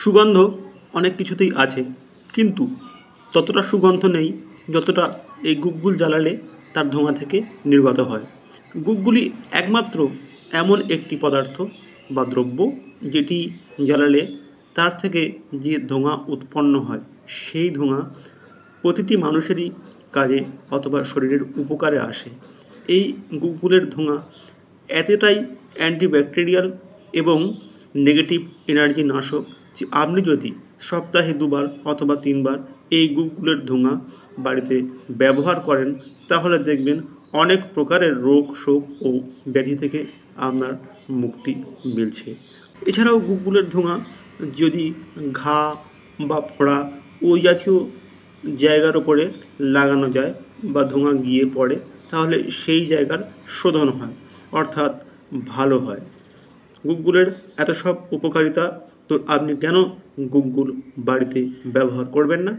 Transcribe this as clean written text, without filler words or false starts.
সুগন্ধ অনেক কিছুতেই আছে, কিন্তু ততটা সুগন্ধ নেই যতটা এই গুগগুল জ্বালালে তার ধোঁয়া থেকে নির্গত হয়। গুগগুলি একমাত্র এমন একটি পদার্থ বা দ্রব্য যেটি জ্বালালে তার থেকে যে ধোঁয়া উৎপন্ন হয় সেই ধোঁয়া প্রতিটি মানুষেরই কাজে অথবা শরীরের উপকারে আসে। এই গুগগুলের ধোঁয়া এতটাই অ্যান্টিব্যাকটেরিয়াল এবং নেগেটিভ এনার্জি নাশক যে আপনি যদি সপ্তাহে 2 বার অথবা 3 বার এই গুগগুলের ধোঁয়া বাড়িতে ব্যবহার করেন, তাহলে দেখবেন অনেক প্রকারের রোগ শোক ও ব্যাধি থেকে আপনার মুক্তি মিলছে। এছাড়াও গুগগুলের ধোঁয়া যদি ঘা বা ফোড়া ওই জাতীয় জায়গার ওপরে লাগানো যায় বা ধোঁয়া গিয়ে পড়ে, তাহলে সেই জায়গার শোধন হয়, অর্থাৎ ভালো হয়। গুগগুলের এত সব উপকারিতা, তো আপনি কেন গুগগুল বাড়িতে ব্যবহার করবেন না?